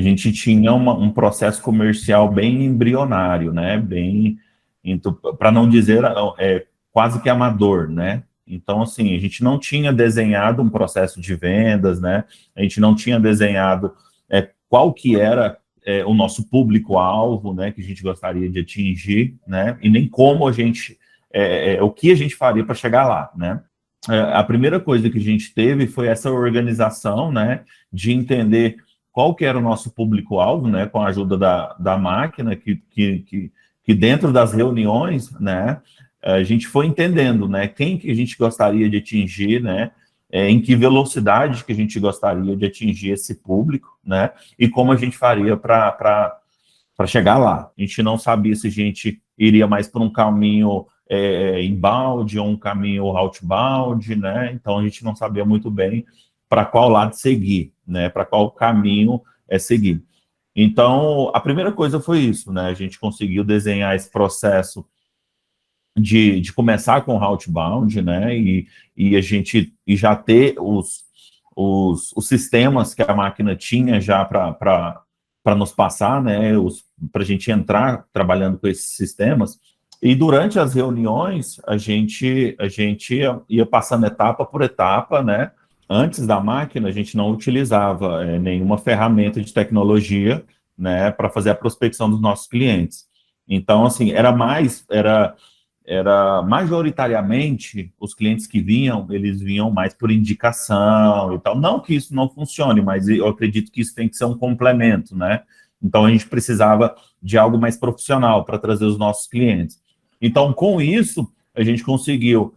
gente tinha um processo comercial bem embrionário, né? Bem, para não dizer quase que amador, né? Então, assim, a gente não tinha desenhado um processo de vendas, né? A gente não tinha desenhado qual que era o nosso público-alvo, né? Que a gente gostaria de atingir, né? E nem como a gente, o que a gente faria para chegar lá, né? A primeira coisa que a gente teve foi essa organização, né? De entender qual que era o nosso público-alvo, né? Com a ajuda da máquina, que dentro das reuniões, né? A gente foi entendendo, né, quem que a gente gostaria de atingir, né, em que velocidade que a gente gostaria de atingir esse público, né, e como a gente faria para chegar lá. A gente não sabia se a gente iria mais por um caminho inbound ou um caminho outbound, né, então a gente não sabia muito bem para qual lado seguir, né, para qual caminho seguir. Então, a primeira coisa foi isso, né, a gente conseguiu desenhar esse processo de começar com o outbound, né, e a gente já ter os sistemas que a máquina tinha já para nos passar, né, para a gente entrar trabalhando com esses sistemas. E durante as reuniões, a gente ia passando etapa por etapa, né. Antes da máquina, a gente não utilizava nenhuma ferramenta de tecnologia, né, para fazer a prospecção dos nossos clientes. Então, assim, era majoritariamente os clientes que vinham, eles vinham mais por indicação e tal. Não que isso não funcione, mas eu acredito que isso tem que ser um complemento, né? Então a gente precisava de algo mais profissional para trazer os nossos clientes. Então, com isso, a gente conseguiu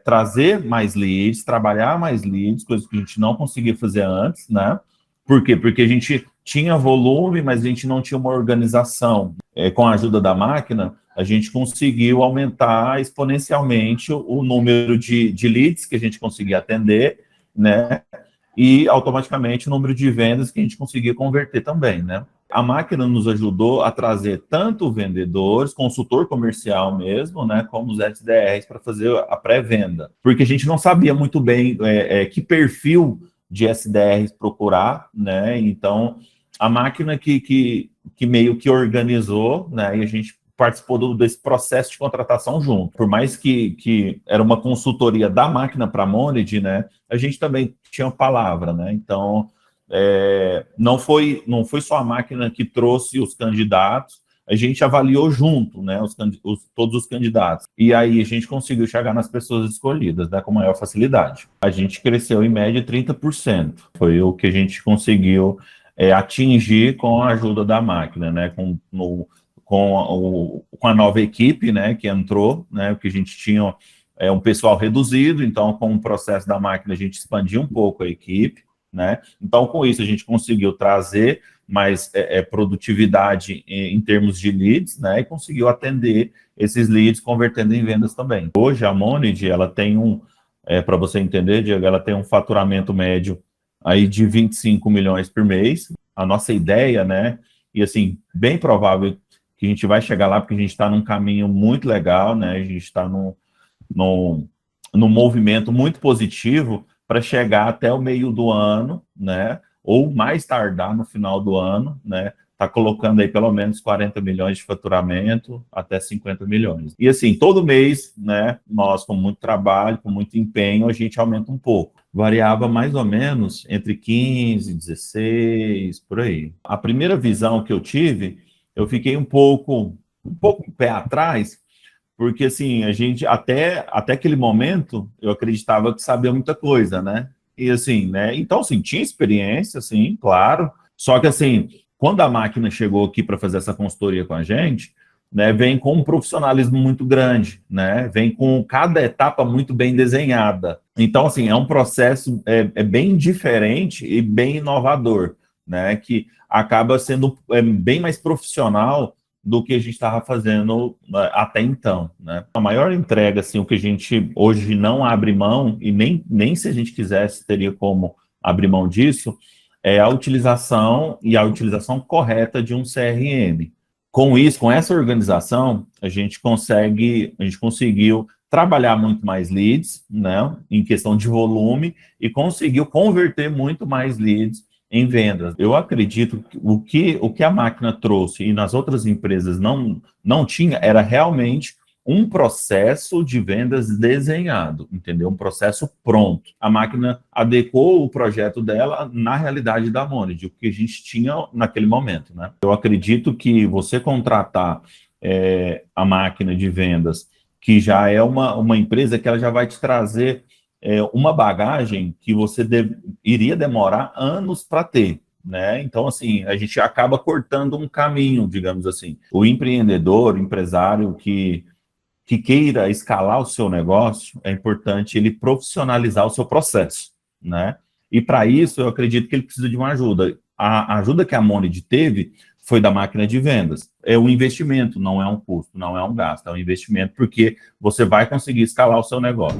trazer mais leads, trabalhar mais leads, coisas que a gente não conseguia fazer antes, né? Por quê? Porque a gente tinha volume, mas a gente não tinha uma organização. Com a ajuda da máquina, a gente conseguiu aumentar exponencialmente o número de leads que a gente conseguia atender, né? E automaticamente o número de vendas que a gente conseguia converter também, né? A máquina nos ajudou a trazer tanto vendedores, consultor comercial mesmo, né, como os SDRs para fazer a pré-venda, porque a gente não sabia muito bem que perfil de SDRs procurar, né? Então a máquina que meio que organizou, né? E a gente participou desse processo de contratação junto. Por mais que era uma consultoria da máquina para a Moned, né? A gente também tinha palavra, né? Então não foi só a máquina que trouxe os candidatos, a gente avaliou junto, né, todos os candidatos. E aí a gente conseguiu chegar nas pessoas escolhidas, né, com maior facilidade. A gente cresceu em média 30%. Foi o que a gente conseguiu atingir com a ajuda da máquina, né, com a nova equipe, né, que entrou, né, porque a gente tinha um pessoal reduzido, então com o processo da máquina a gente expandiu um pouco a equipe, né? Então, com isso, a gente conseguiu trazer mais produtividade em termos de leads, né? E conseguiu atender esses leads convertendo em vendas também. Hoje, a Moned, ela tem para você entender, Diego, ela tem um faturamento médio aí de 25 milhões por mês. A nossa ideia, né? E assim, bem provável que a gente vai chegar lá, porque a gente está num caminho muito legal, né? A gente está num movimento muito positivo para chegar até o meio do ano, né? Ou mais tardar no final do ano, né? Tá colocando aí pelo menos 40 milhões de faturamento até 50 milhões. E assim, todo mês, né? Nós, com muito trabalho, com muito empenho, a gente aumenta um pouco. Variava mais ou menos entre 15, 16, por aí. A primeira visão que eu tive, eu fiquei um pouco pé atrás, porque, assim, a gente, até aquele momento, eu acreditava que sabia muita coisa, né? E, assim, né? Então, assim, tinha experiência, assim, claro. Só que, assim, quando a máquina chegou aqui para fazer essa consultoria com a gente, né, vem com um profissionalismo muito grande, né? Vem com cada etapa muito bem desenhada. Então, assim, é um processo bem diferente e bem inovador, né? Que acaba sendo bem mais profissional do que a gente estava fazendo até então, né? A maior entrega, assim, o que a gente hoje não abre mão, e nem se a gente quisesse teria como abrir mão disso, é a utilização correta de um CRM. Com isso, com essa organização, a gente conseguiu trabalhar muito mais leads, né, em questão de volume, e conseguiu converter muito mais leads em vendas. Eu acredito que o que a máquina trouxe e nas outras empresas não tinha era realmente um processo de vendas desenhado, entendeu? Um processo pronto. A máquina adequou o projeto dela na realidade da Moned, o que a gente tinha naquele momento, né? Eu acredito que você contratar a máquina de vendas, que já é uma empresa que ela já vai te trazer uma bagagem que você iria demorar anos para ter, né? Então, assim, a gente acaba cortando um caminho, digamos assim. O empreendedor, o empresário que queira escalar o seu negócio, é importante ele profissionalizar o seu processo, né? E para isso, eu acredito que ele precisa de uma ajuda. A ajuda que a Moned teve foi da máquina de vendas. É um investimento, não é um custo, não é um gasto, é um investimento porque você vai conseguir escalar o seu negócio.